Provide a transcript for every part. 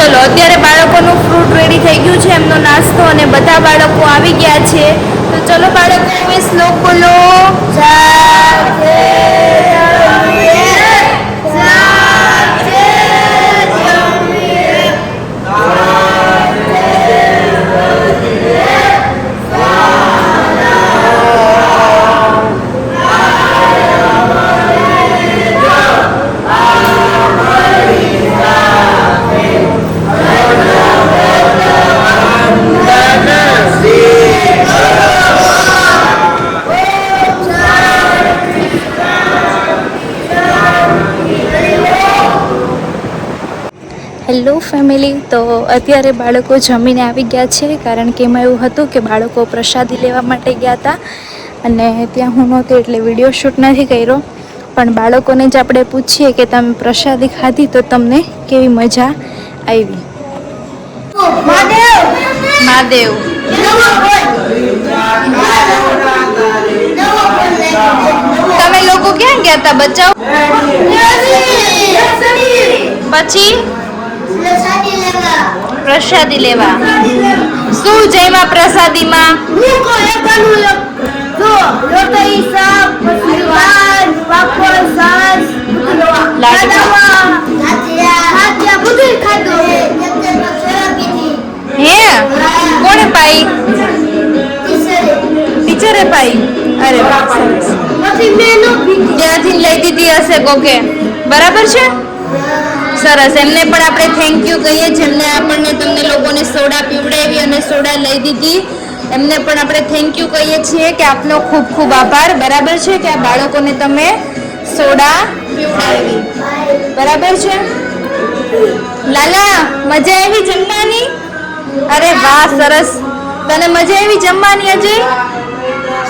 ચલો અત્યારે બાળકોનું ફ્રૂટ રેડી થઈ ગયું છે, એમનો નાસ્તો, અને બધા બાળકો આવી ગયા છે. તો ચલો બાળકો, હવે શ્લોક બોલો. હેલો ફેમિલી, તો અત્યારે બાળકો જમીને આવી ગયા છે, કારણ કે એમાં એવું હતું કે બાળકો પ્રસાદી લેવા માટે ગયા હતા અને ત્યાં હું નહોતી એટલે વિડીયો શૂટ નથી કર્યો. પણ બાળકોને જ આપણે પૂછીએ કે તમે પ્રસાદી ખાધી તો તમને કેવી મજા આવી. મહાદેવ તમે લોકો ક્યાં ગયા હતા બચ્ચાઓ? પછી પ્રસાદી લેવા. શું જઈમાં પ્રસાદીમાં? હે કોણે પાઈ? ટીચરે પાઈ. અરે ત્યાંથી લઈ દીધી હશે કોકે. બરાબર છે, સરસ. એમને પણ આપણે થેન્ક યુ કહીએ, જેમને આપણને તમને લોકોને સોડા પીવડાવી અને સોડા લઈ દીધી. એમને પણ આપણે થેન્ક યુ કહીએ છીએ કે આપનો ખૂબ ખૂબ આભાર. બરાબર છે કે આ બાળકોને તમે સોડા પીવડાવી. બરાબર છે. લાલા, મજા આવી જમવાની? અરે વાહ, સરસ. તને મજા આવી જમવાની અજય?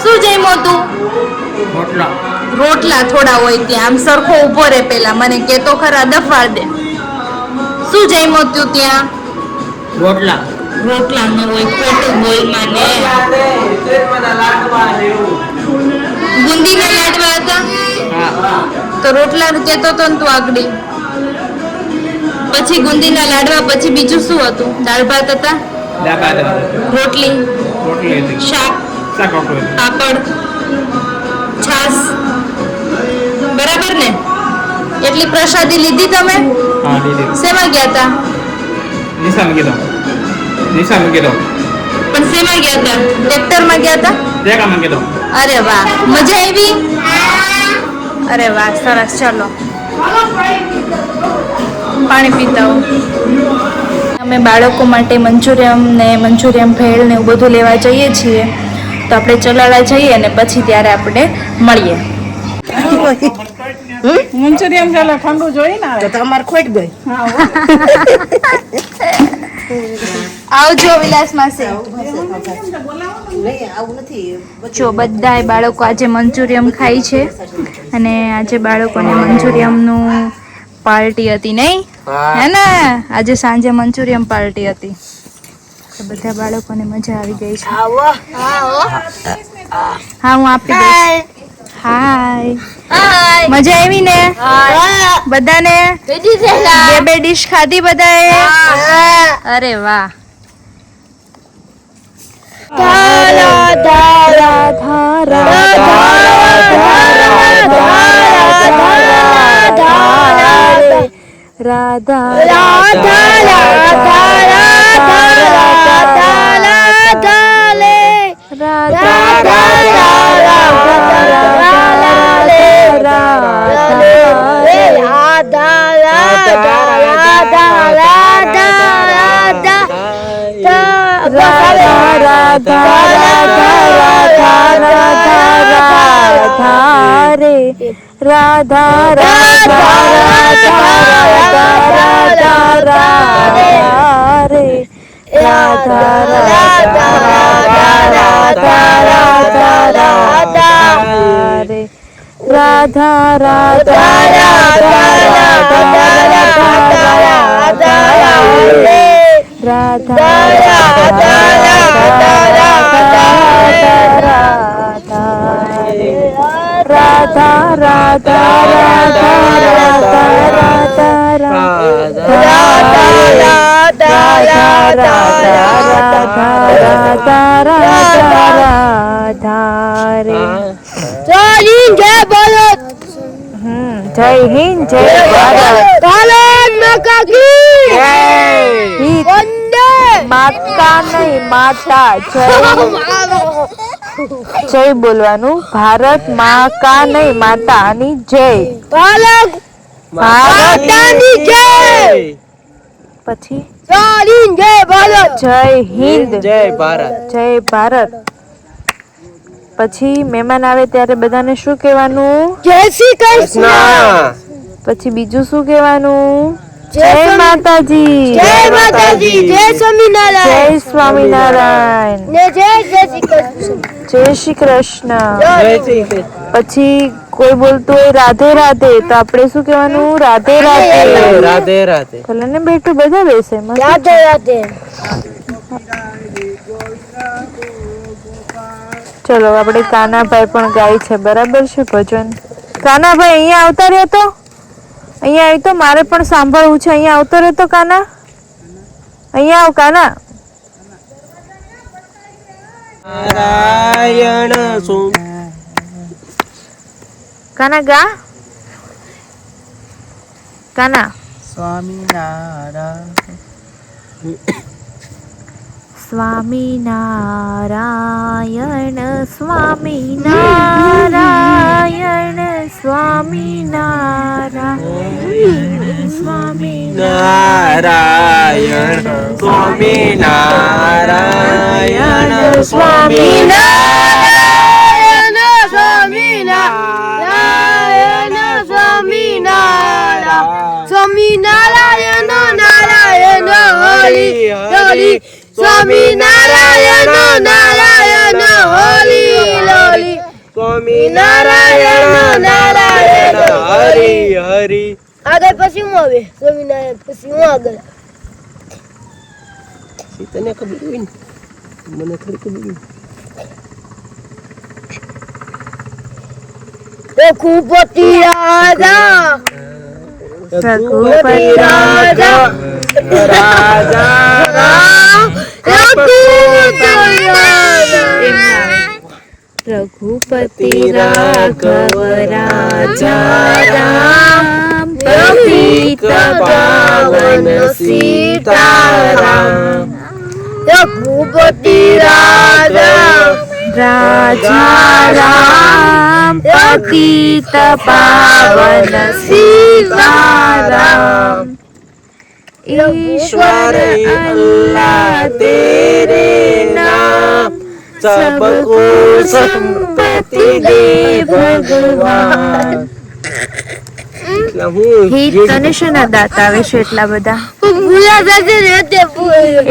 શું જમ્યો તું? રોટલા થોડા હોય ત્યાં. આમ સરખો ઊભો રહે, પેલા મને કે તો ખરા, દફાડ દે. શું જમ્યો તું ત્યાં? રોટલા ન હોય, ખોટું બોલ માને. બુંદીના લાડવા હતા તો રોટલા કેતો તો તું આગળ. પછી ગુંદીના લાડવા, પછી બીજું શું હતું? દાળ ભાત હતા, રોટલી, શાક, પાપડ, છાસ. બરાબર ને? એટલી પ્રસાદી લીધી તમે? શેમાં ગયા હતા? પણ શેમાં ગયા હતા? ટ્રેક્ટરમાં ગયા હતા? અરે વાહ, મજા આવી? અરે વાહ, સરસ. ચલો પાણી પીતા હો. અમે બાળકો માટે મંચુરિયમ ને મંચુરિયમ ભેળ ને એવું બધું લેવા જઈએ છીએ. તો આપણે ચલાડા જઈએ અને પછી ત્યારે આપણે મળીએ. મંચુરિયન ચાલો ઠંડુ જોઈ ને તો તમારે ખોટ ગઈ. આવજો વિલાસ માસી. જો બધાય બાળકો આજે મંચુરિયમ ખાય છે અને આજે બાળકોને મંચુરિયમનું પાર્ટી હતી નહીં? હે ને? આજે સાંજે મંચુરિયમ પાર્ટી હતી. તો બધા બાળકોને મજા આવી ગઈ છે. હા, હું આપી દઈશ. હાય, મજા આવી ને બધાને? બે ડીશ ખાધી બધાએ? અરે વાહ. ધારા ધારા ધારા રાધા રાધા રે. જય હિન્દ જય ભારત. જય હિન્દ જય ભારત. ભારત માતા કી જય. વંદે માતા નહીં માતા. જય બોલવાનું. ભારત માતા નહીં માતાની જય. ભારત માતાની જય. પછી જય હિન્દ જય ભારત. જય હિન્દ જય ભારત. જય ભારત. પછી મહેમાન આવે ત્યારે બધાને શું કહેવાનું? જય શ્રી કૃષ્ણ. પછી બીજું શું કહેવાનું? જય માતાજી. જય માતાજી. જય સ્વામિનારાયણ. જય સ્વામિનારાયણ. જય શ્રી કૃષ્ણ. જય શ્રી કૃષ્ણ. પછી કોઈ બોલતું હોય રાધે રાધે તો આપણે શું કહેવાનું? રાધે રાધે. રાધે રાધે. ભલે ને બેઠું બધા બેસે. રાધે રાધે. ચલો આપણે કાનાભાઈ પણ ગાય છે, બરાબર છે ભજન. કાનાભાઈ અહીંયા આવતા રહ્યો તો, અહીંયા આવી તો મારે પણ સાંભળવું છે. અહીંયા આવતો રહેતો કાના, અહીંયા આવ કાના. નારાયણ કાના ગા. કાના. સ્વામિનારાયણ સ્વામિનારાયણ સ્વામિનારાયણ સ્વામિનારાયણ સ્વામિનારાયણ સ્વામિનારાયણ સ્વામિનારાયણ સ્વામિનારાયણ નારાયણ હરિ હરિ સ્વામિનારાયણ નારાયણ હરિ હરિ સ્વામિનારાયણ નારાયણ હરિ હરિ. આગળ પછી હું આવે સ્વામિનારાયણ પછી હું આગળ. તને ખબર હોય ને, મને થોડી ખબર હોય. રઘુપતિ રાજા રઘુપતિ રાજા રાજા રઘુપતિ રાઘવ રાજા રામ પતિત પાવન સીતારામ. રઘુપતિ રાજા રાજા રામ પતિત પાવન સીતારામ. ईश्वर अल्लाह तेरे नाम सबको संपत्ति दे भगवान. તને શેના દાંત આવે છે એટલા બધા?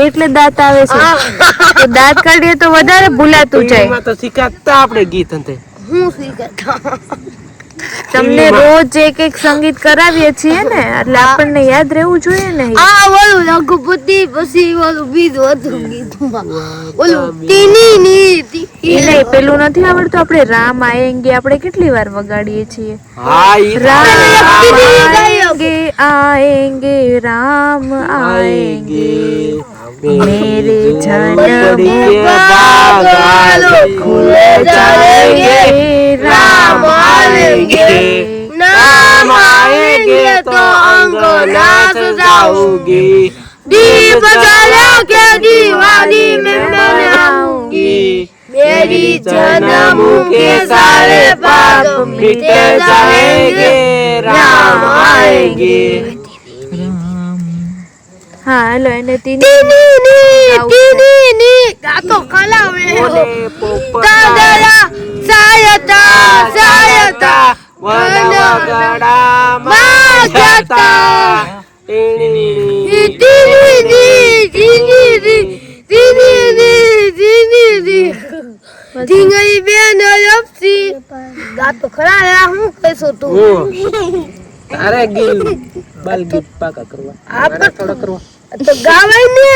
એટલે દાંત આવે છે. તો દાંત કાઢીએ તો વધારે ભૂલાતું જાય. તો શીખાતા આપણે ગીત અંતે હું શીખતા તમને રોજ એક એક સંગીત કરાવીએ છીએ ને, એટલે આપણને યાદ રહેવું જોઈએ ને. આ ઓલું રઘુપતિ પછી ઓલું બીજું હતું ગીતમાં ઓલું ટીની ની નહીં, પેલું નથી આવડતું. આપણે રામ આએંગે આપણે કેટલી વાર વગાડીએ છીએ. હા રામ આएंगे आएंगे राम आएंगे मेरे जन्म बागान खुल जाएंगे राम आएंगे नाम आएंगे तो अंगना सजाऊंगी दीप जला के दीवानी में मैं आऊंगी मेरी जन्म के सारे पाप मिट जाएंगे राम आएंगे. हाँ हेलो એને ટીની ગાતો ખલાવે દાદા સાયતા સાયતા વનવગડા માતા ટીની ઢીંગલી બેન લપસી ગાતો ખરા. હું કહેશો તું તારે ગીત બાલ ગીત પાકા કરવા આપણે થોડા કરવા તો ગાવાય ને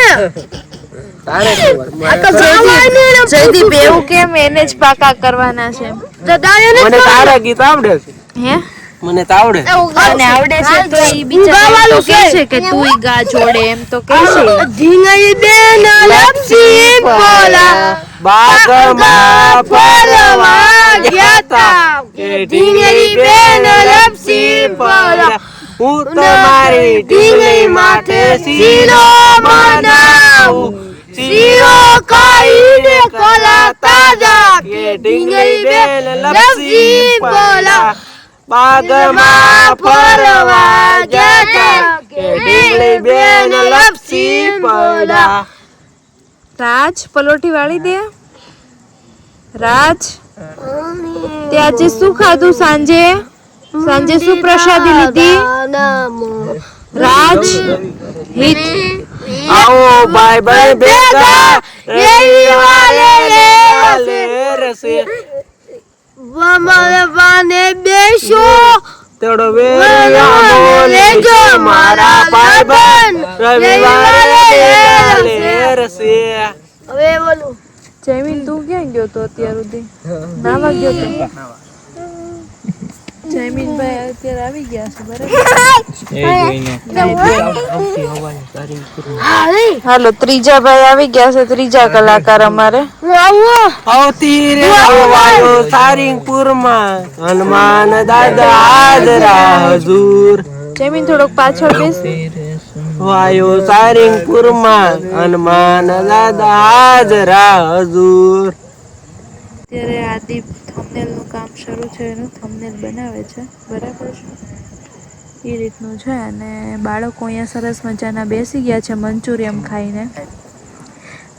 તારે ખબર આ તો ગાવાય ને જયદીપ એવું કેમ એને જ પાકા કરવાના છે? તો દાદાને મને તારા ગીત આવડે છે. હે મને તો આવડે. અને આવડે છે તો ઈ બિચારા તો કહે છે કે તું ઈ ગા જોડે એમ તો કહે છે. ઢીંગલી બેન લપસી પોલા બાગમાં ફરવા ગયા તા કે ઢીંગલી બેન લપસી પોલા હું તમારી ઢીંગલી માથે શીરો બનાવું શીરો ખાઈને કોલા તાજા કે ઢીંગલી બેન લપસી પોલા બાગમાં ફરવા ગયા તા કે ઢીંગલી બેન લપસી પડ્યા. રાજ પલોઠી વાળી દે. રાજ તે આજે શું ખાધું સાંજે? સાંજે શું પ્રસાદી લીધી? રાજ હિત આવો ભાઈ ભાઈ ભેગા રવિવારે રસે વાને બેસો તેડો વેલા લેજો મારા ભાઈબંધ રવિવારે રસે. હવે બોલું જયમીન તું ક્યાં ગયો તો અત્યાર સુધી? નાવા ગયો તો? જયમીન ભાઈ અત્યારે આવી ગયા છે બરાબર. હાલો ત્રીજા ભાઈ આવી ગયા છે, ત્રીજા કલાકાર અમારે. આવતી રે વાયો સારિંગપુરમાં હનુમાન દાદા હાજરા હજુર. જયમીન થોડોક પાછળ બેસ. વાયો સારિંગપુરમાં હનુમાન દાદા હાજરા હજુર. અત્યારે આદિપ થંબનેલનું કામ શરૂ છે, એનું થંબનેલ બનાવે છે બરાબર છે એ રીતનું છે. અને બાળકો અહીંયા સરસ મજાના બેસી ગયા છે મંચુરિયમ ખાઈને.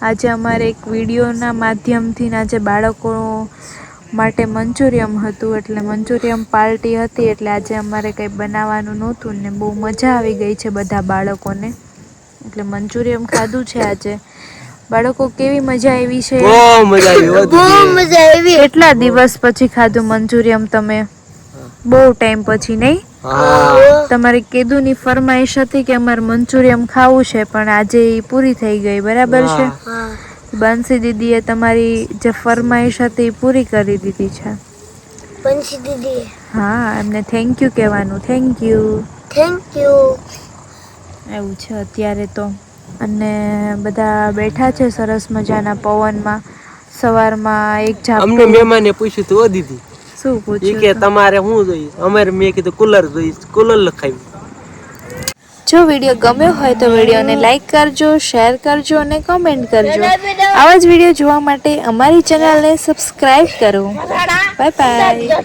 આજે અમારે એક વિડીયોના માધ્યમથી આજે બાળકો માટે મંચુરિયમ હતું એટલે મંચુરિયમ પાર્ટી હતી એટલે આજે અમારે કંઈ બનાવવાનું નહોતું ને બહુ મજા આવી ગઈ છે બધા બાળકોને એટલે મંચુરિયમ ખાધું છે આજે. બાળકો કેવી મજા આવી છે? બહુ મજા આવી. બહુ મજા આવી. કેટલા દિવસ પછી ખાધું મંચુરિયમ તમે? બહુ ટાઈમ પછી નહીં? તમારી કેદુની ફરમાઈશ હતી કે અમારે મંચુરિયમ ખાવું છે પણ આજે એ પૂરી થઈ ગઈ બરાબર છે. બંસી દીદીએ તમારી જે ફરમાઈશ હતી એ પૂરી કરી દીધી છે. બંસી દીદી હા એમને થેન્ક યુ કહેવાનું. Thank you. Thank you. એવું છે અત્યારે તો. અને બધા બેઠા છે સરસ મજાના પવનમાં. સવારમાં એક અમને ઝાપટું. મહેમાને પૂછ્યું તો દીદી શું ઈ કે પૂછ્યું? તમારે શું જોઈએ? અમારે મેં કીધું કુલર જોઈએ, કુલર લખાવ્યું. જો વિડીયો ગમ્યો હોય તો વિડીયોને લાઈક કરજો, શેર કરજો અને કમેન્ટ કરજો. આવા જ વિડીયો જોવા માટે અમારી ચેનલને સબસ્ક્રાઇબ કરો. Bye bye.